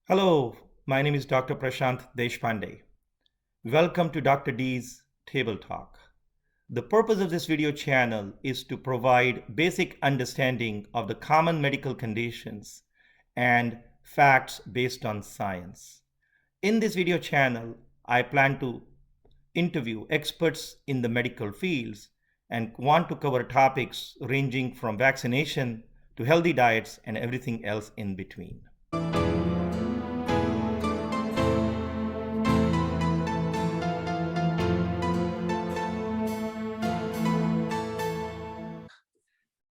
Hello, my name is Dr. Prashant Deshpande. Welcome to Dr. D's Table Talk. The purpose of this video channel is to provide basic understanding of the common medical conditions and facts based on science. In this video channel, I plan to interview experts in the medical fields and want to cover topics ranging from vaccination to healthy diets and everything else in between.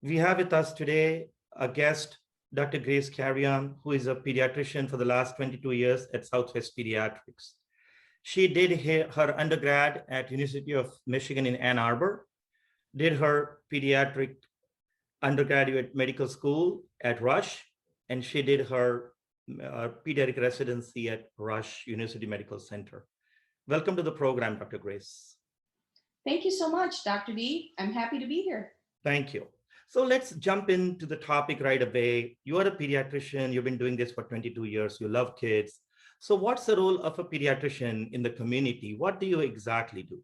We have with us today a guest, Dr. Grace Carreon, who is a pediatrician for the last 22 years at Southwest Pediatrics. She did her undergrad at University of Michigan in Ann Arbor, did her pediatric undergraduate medical school at Rush, and she did her pediatric residency at Rush University Medical Center. Welcome to the program, Dr. Grace. Thank you so much, Dr. D. I'm happy to be here. Thank you. So let's jump into the topic right away. You are a pediatrician. You've been doing this for 22 years. You love kids. So what's the role of a pediatrician in the community? What do you exactly do?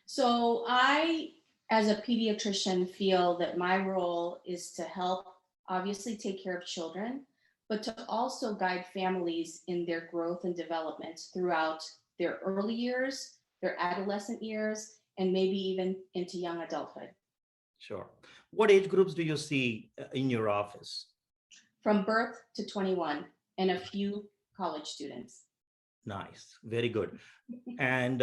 So I, as a pediatrician, feel that my role is to help, obviously, take care of children, but to also guide families in their growth and development throughout their early years, their adolescent years, and maybe even into young adulthood. Sure. What age groups do you see in your office? From birth to 21, and a few college students. Nice. Very good. And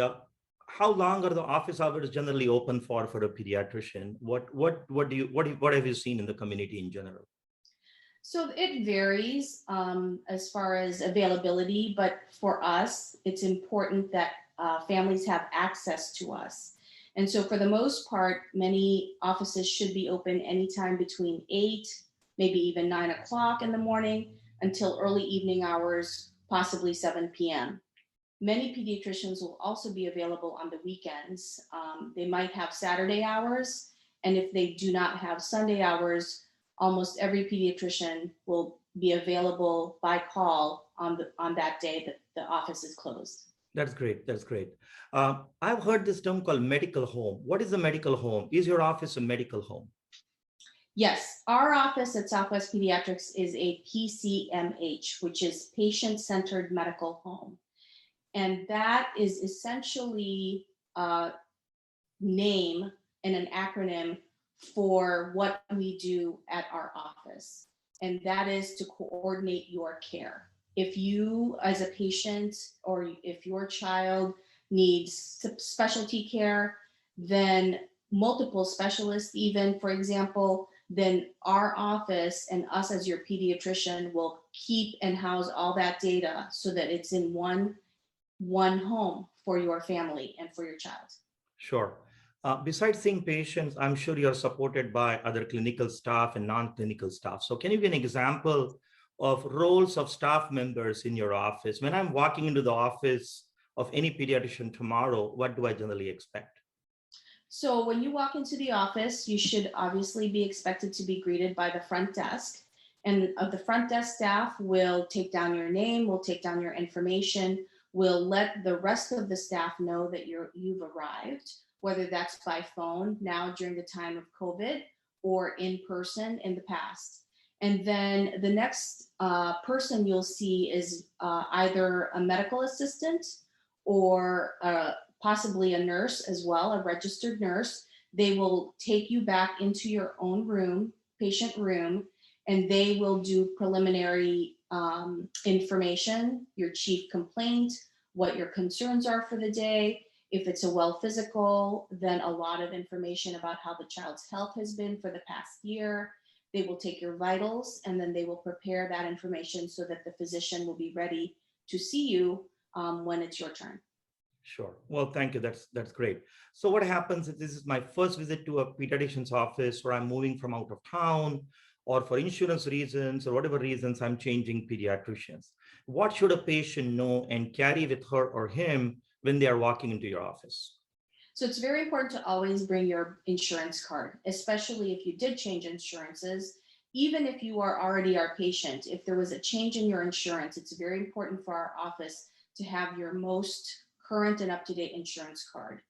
how long are the office hours generally open for a pediatrician? What have you seen in the community in general? So it varies as far as availability, but for us, it's important that families have access to us. And so for the most part, many offices should be open anytime between 8, maybe even 9 o'clock in the morning until early evening hours, possibly 7 p.m. Many pediatricians will also be available on the weekends. They might have Saturday hours, and if they do not have Sunday hours, almost every pediatrician will be available by call on that day that the office is closed. That's great. That's great. I've heard this term called medical home. What is a medical home? Is your office a medical home? Yes, our office at Southwest Pediatrics is a PCMH, which is Patient-Centered Medical Home. And that is essentially a name and an acronym for what we do at our office. And that is to coordinate your care. If you, as a patient, or if your child needs specialty care, then multiple specialists, even, for example, then our office and us as your pediatrician will keep and house all that data so that it's in one home for your family and for your child. Sure. Besides seeing patients, I'm sure you're supported by other clinical staff and non-clinical staff. So can you give an example of roles of staff members in your office? When I'm walking into the office of any pediatrician tomorrow, what do I generally expect? So when you walk into the office, you should obviously be expected to be greeted by the front desk. And the front desk staff will take down your name, will take down your information, will let the rest of the staff know that you've arrived, whether that's by phone now during the time of COVID or in person in the past. And then the next person you'll see is either a medical assistant or possibly a nurse as well, a registered nurse. They will take you back into your own room, patient room, and they will do preliminary information, your chief complaint, what your concerns are for the day. If it's a well physical, then a lot of information about how the child's health has been for the past year. They will take your vitals, and then they will prepare that information so that the physician will be ready to see you when it's your turn. Sure. Well, thank you. That's great. So what happens if this is my first visit to a pediatrician's office, or I'm moving from out of town, or for insurance reasons or whatever reasons I'm changing pediatricians? What should a patient know and carry with her or him when they are walking into your office? So it's very important to always bring your insurance card, especially if you did change insurances even if you are already our patient, if there was a change in your insurance, it's very important for our office to have your most current and up-to-date insurance card.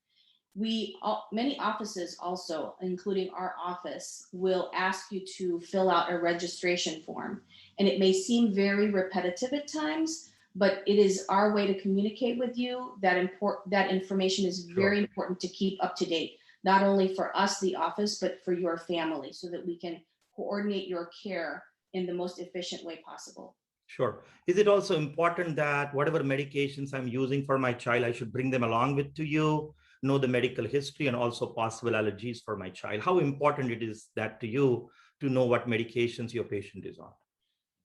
Many offices also, including our office, will ask you to fill out a registration form. And it may seem very repetitive at times, but it is our way to communicate with you. That information is very Sure. important to keep up to date, not only for us, the office, but for your family, so that we can coordinate your care in the most efficient way possible. Sure. Is it also important that whatever medications I'm using for my child, I should bring them along with to you, know the medical history and also possible allergies for my child? How important it is that to you to know what medications your patient is on?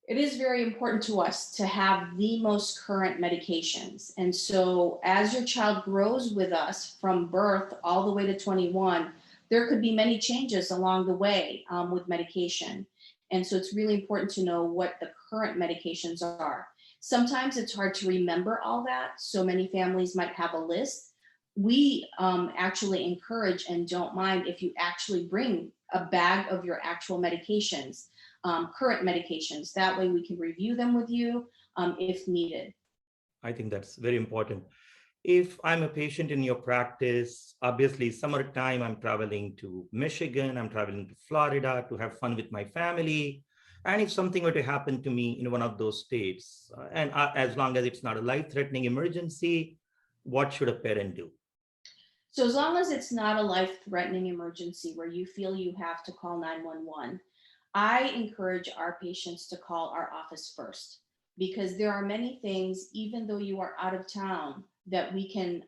It is very important to us to have the most current medications. And so as your child grows with us from birth all the way to 21, there could be many changes along the way with medication. And so it's really important to know what the current medications are. Sometimes it's hard to remember all that. So many families might have a list. We actually encourage and don't mind if you actually bring a bag of your actual medications, current medications. That way we can review them with you if needed. I think that's very important. If I'm a patient in your practice, obviously summertime, I'm traveling to Michigan, I'm traveling to Florida to have fun with my family. And if something were to happen to me in one of those states, as long as it's not a life-threatening emergency, what should a parent do? So as long as it's not a life-threatening emergency where you feel you have to call 911, I encourage our patients to call our office first, because there are many things, even though you are out of town, that we can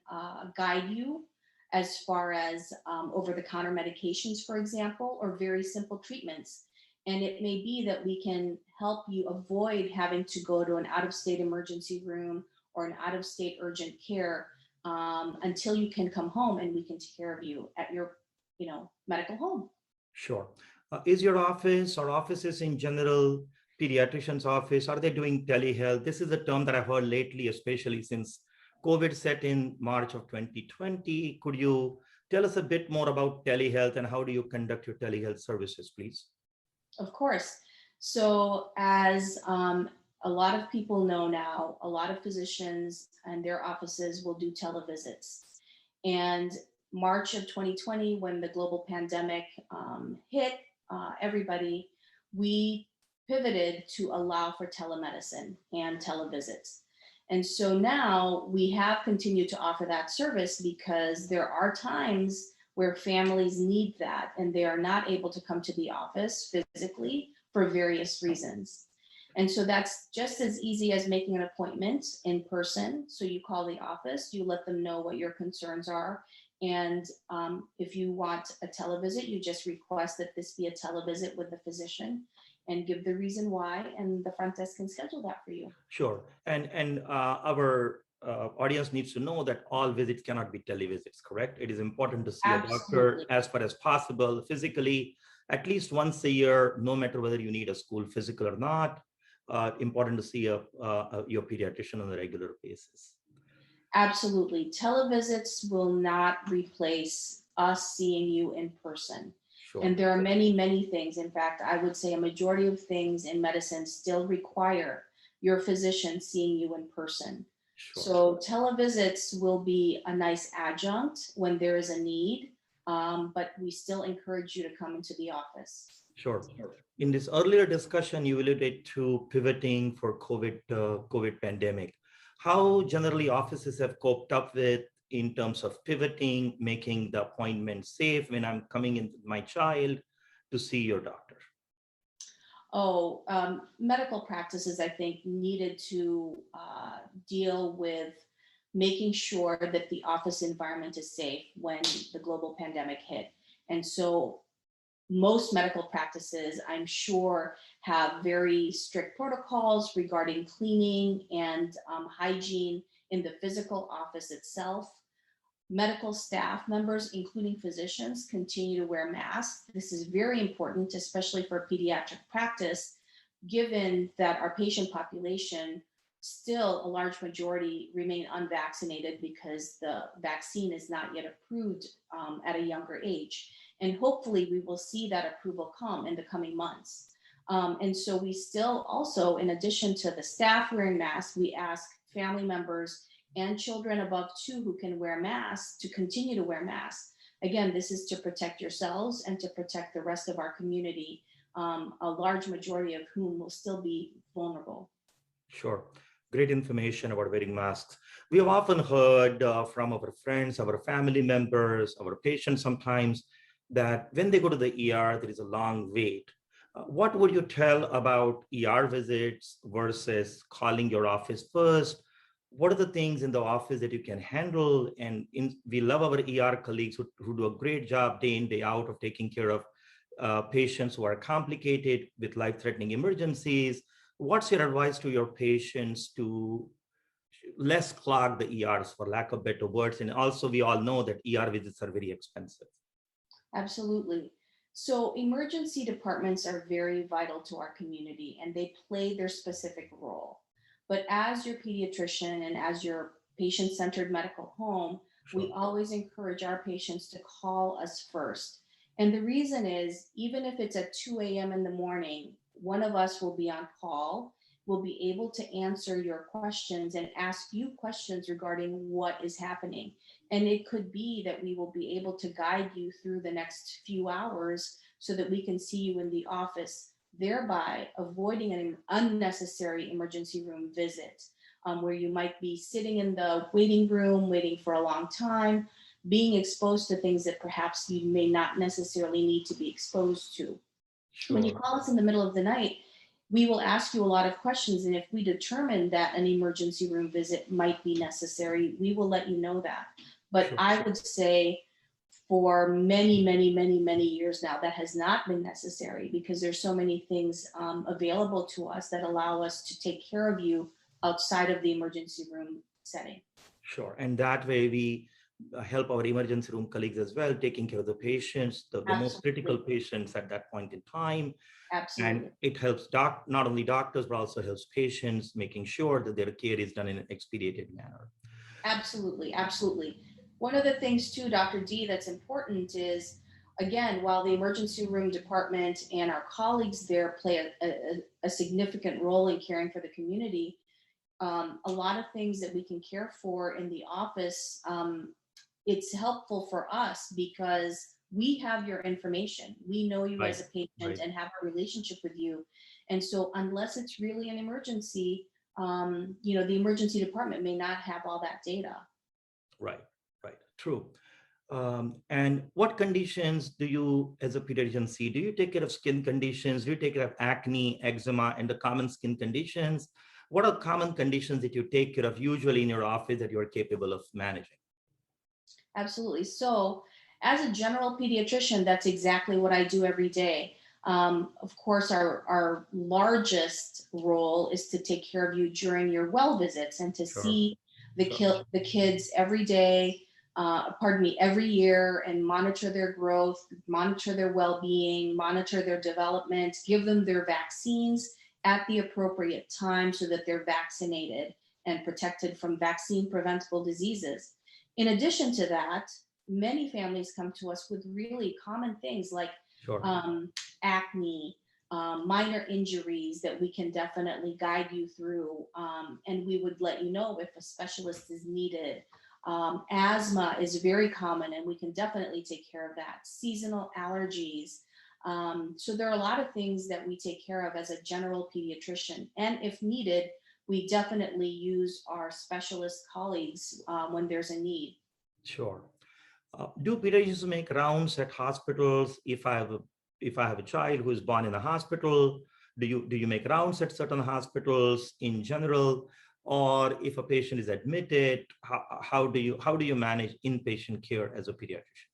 guide you as far as over-the-counter medications, for example, or very simple treatments. And it may be that we can help you avoid having to go to an out-of-state emergency room or an out-of-state urgent care until you can come home and we can take care of you at your, medical home. Sure. Is your office or offices in general, pediatrician's office, are they doing telehealth? This is a term that I've heard lately, especially since COVID set in March of 2020. Could you tell us a bit more about telehealth and how do you conduct your telehealth services, please? Of course. So as a lot of people know now, a lot of physicians and their offices will do televisits. And March of 2020, when the global pandemic hit everybody, we pivoted to allow for telemedicine and televisits. And so now we have continued to offer that service because there are times where families need that and they are not able to come to the office physically for various reasons. And so that's just as easy as making an appointment in person. So you call the office, you let them know what your concerns are. And if you want a televisit, you just request that this be a televisit with the physician and give the reason why, and the front desk can schedule that for you. Sure. And our audience needs to know that all visits cannot be televisits, correct? It is important to see a doctor Absolutely. as far as possible physically, at least once a year, no matter whether you need a school physical or not. Important to see your pediatrician on a regular basis. Absolutely. Televisits will not replace us seeing you in person. Sure. And there are many, many things. In fact, I would say a majority of things in medicine still require your physician seeing you in person. Sure. So televisits will be a nice adjunct when there is a need, but we still encourage you to come into the office. Sure. In this earlier discussion, you alluded to pivoting for COVID pandemic. How generally offices have coped up with in terms of pivoting, making the appointment safe when I'm coming in with my child to see your doctor? Medical practices, I think, needed to deal with making sure that the office environment is safe when the global pandemic hit. And so most medical practices, I'm sure, have very strict protocols regarding cleaning and hygiene in the physical office itself. Medical staff members, including physicians, continue to wear masks. This is very important, especially for pediatric practice, given that our patient population, still a large majority remain unvaccinated because the vaccine is not yet approved at a younger age. And hopefully we will see that approval come in the coming months. And so we still also, in addition to the staff wearing masks, we ask family members and children above 2 who can wear masks to continue to wear masks. Again, this is to protect yourselves and to protect the rest of our community, a large majority of whom will still be vulnerable. Sure. Great information about wearing masks. We have often heard from our friends, our family members, our patients sometimes that when they go to the ER, there is a long wait. What would you tell about ER visits versus calling your office first? What are the things in the office that you can handle? And we love our ER colleagues who do a great job day in, day out of taking care of patients who are complicated with life-threatening emergencies. What's your advice to your patients to less clog the ERs, for lack of better words? And also, we all know that ER visits are very expensive. Absolutely. So emergency departments are very vital to our community and they play their specific role. But as your pediatrician and as your patient-centered medical home, Sure. we always encourage our patients to call us first. And the reason is, even if it's at 2 a.m. in the morning, one of us will be on call, will be able to answer your questions and ask you questions regarding what is happening. And it could be that we will be able to guide you through the next few hours so that we can see you in the office, thereby avoiding an unnecessary emergency room visit, where you might be sitting in the waiting room, waiting for a long time, being exposed to things that perhaps you may not necessarily need to be exposed to. When you Sure. call us in the middle of the night, we will ask you a lot of questions. And if we determine that an emergency room visit might be necessary, we will let you know that. But Sure. I would say for many, many, many, many years now, that has not been necessary because there's so many things available to us that allow us to take care of you outside of the emergency room setting. Sure. And that way we help our emergency room colleagues as well, taking care of the patients, the most critical Absolutely. patients at that point in time. Absolutely. And it helps not only doctors, but also helps patients, making sure that their care is done in an expedited manner. Absolutely, absolutely. One of the things too, Dr. D, that's important is, again, while the emergency room department and our colleagues there play a significant role in caring for the community, a lot of things that we can care for in the office, it's helpful for us because we have your information. We know you as a Right. patient Right. and have a relationship with you. And so unless it's really an emergency, the emergency department may not have all that data. Right. Right. True. And what conditions do you, as a pediatrician, see? Do you take care of skin conditions? Do you take care of acne, eczema, and the common skin conditions? What are common conditions that you take care of usually in your office that you are capable of managing? Absolutely. So, as a general pediatrician, that's exactly what I do every day. Of course, our largest role is to take care of you during your well visits and to Sure. see the, Sure. the kids every day, every year, and monitor their growth, monitor their well being, monitor their development, give them their vaccines at the appropriate time so that they're vaccinated and protected from vaccine preventable diseases. In addition to that, many families come to us with really common things like Sure. acne, minor injuries that we can definitely guide you through. And we would let you know if a specialist is needed. Asthma is very common, and we can definitely take care of that. Seasonal allergies. So there are a lot of things that we take care of as a general pediatrician. And if needed, we definitely use our specialist colleagues when there's a need. Sure. Do pediatricians make rounds at hospitals? If I have a child who is born in a hospital, do you make rounds at certain hospitals in general? Or if a patient is admitted, how do you manage inpatient care as a pediatrician?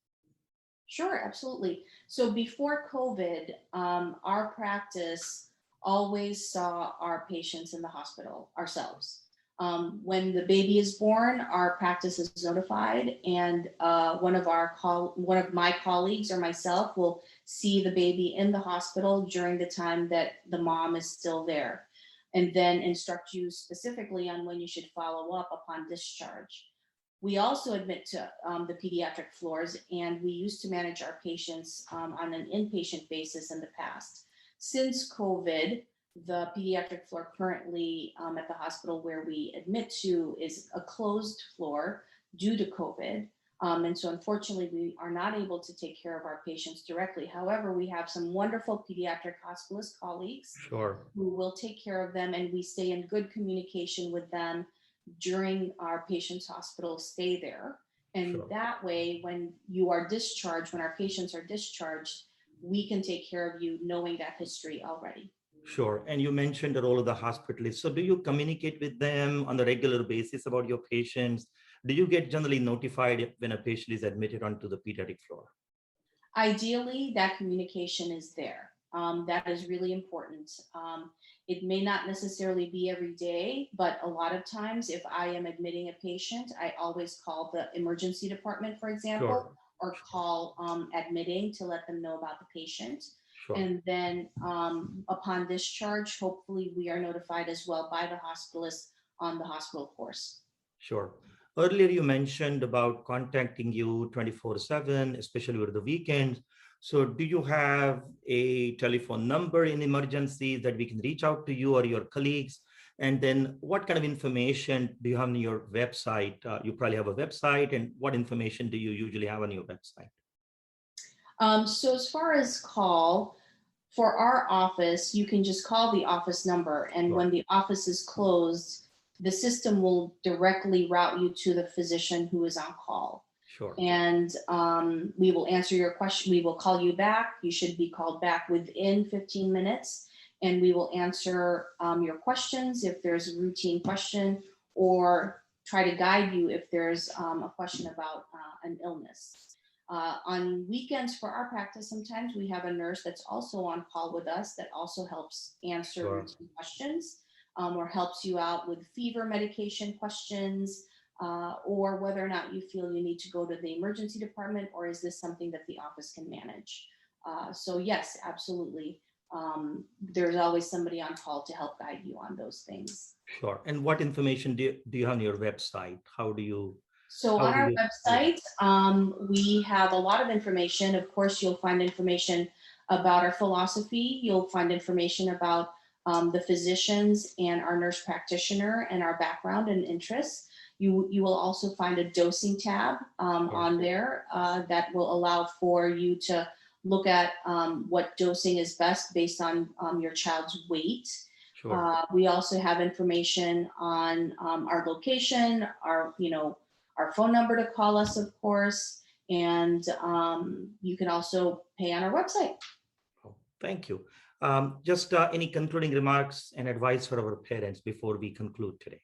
Sure, absolutely. So before COVID, our practice always saw our patients in the hospital ourselves. When the baby is born, our practice is notified, and one of my colleagues or myself will see the baby in the hospital during the time that the mom is still there, and then instruct you specifically on when you should follow up upon discharge. We also admit to the pediatric floors, and we used to manage our patients on an inpatient basis in the past. Since COVID, the pediatric floor currently at the hospital where we admit to is a closed floor due to COVID. And so unfortunately, we are not able to take care of our patients directly. However, we have some wonderful pediatric hospitalist colleagues Sure. who will take care of them, and we stay in good communication with them during our patient's hospital stay there. And Sure. that way, when you are discharged, when our patients are discharged, we can take care of you knowing that history already. Sure. And you mentioned the role of the hospitalist. So do you communicate with them on a regular basis about your patients? Do you get generally notified when a patient is admitted onto the pediatric floor? Ideally, that communication is there. That is really important. It may not necessarily be every day, but a lot of times if I am admitting a patient, I always call the emergency department, for example, Sure. or call admitting to let them know about the patient. Sure. And then upon discharge, hopefully we are notified as well by the hospitalist on the hospital course. Sure. Earlier, you mentioned about contacting you 24/7, especially over the weekends. So do you have a telephone number in emergencies that we can reach out to you or your colleagues? And then what kind of information do you have on your website? You probably have a website, and what information do you usually have on your website? So as far as call, for our office, you can just call the office number, and Sure. when the office is closed, the system will directly route you to the physician who is on call. Sure. And we will answer your question. We will call you back. You should be called back within 15 minutes, and we will answer your questions if there's a routine question, or try to guide you if there's a question about an illness. On weekends for our practice, sometimes we have a nurse that's also on call with us that also helps answer Sure. routine questions, or helps you out with fever medication questions, or whether or not you feel you need to go to the emergency department, or is this something that the office can manage? So yes, absolutely. There's always somebody on call to help guide you on those things. Sure. And what information do you have on your website? How do you? So on our website, we have a lot of information. Of course, you'll find information about our philosophy. You'll find information about the physicians and our nurse practitioner and our background and interests. You will also find a dosing tab on there that will allow for you to look at what dosing is best based on your child's weight. Sure. We also have information on our location, our phone number to call us, of course, and you can also pay on our website. Oh, thank you. Just any concluding remarks and advice for our parents before we conclude today?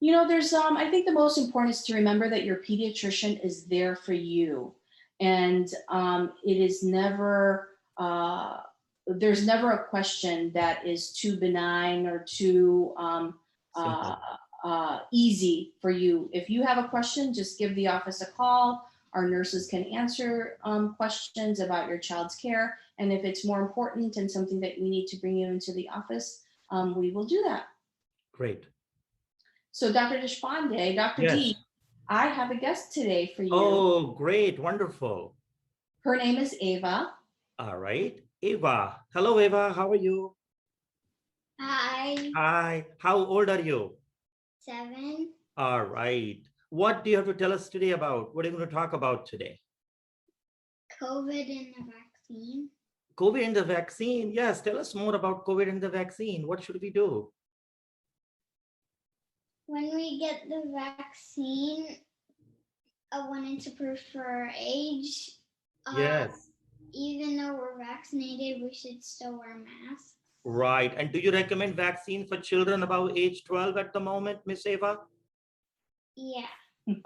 There's I think the most important is to remember that your pediatrician is there for you, and it is never there's never a question that is too benign or too easy for you. If you have a question, just give the office a call. Our nurses can answer questions about your child's care. And if it's more important and something that we need to bring you into the office, we will do that. Great. So Dr. Deshpande, Dr. Yes. D, I have a guest today for you. Oh, great. Wonderful. Her name is Ava. All right. Ava. Hello, Ava. How are you? Hi. Hi. How old are you? 7. All right. What do you have to tell us today about? What are you going to talk about today? COVID and the vaccine. COVID and the vaccine. Yes. Tell us more about COVID and the vaccine. What should we do? When we get the vaccine, I wanted to prefer age. Yes. Even though we're vaccinated, we should still wear masks. Right. And do you recommend vaccine for children above age 12 at the moment, Miss Ava? Yeah.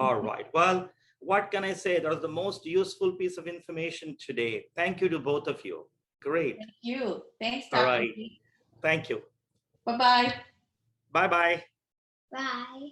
All right. Well, what can I say? That was the most useful piece of information today. Thank you to both of you. Great. Thank you. Thanks, All Dr. right. D. Thank you. Bye-bye. Bye-bye. Bye.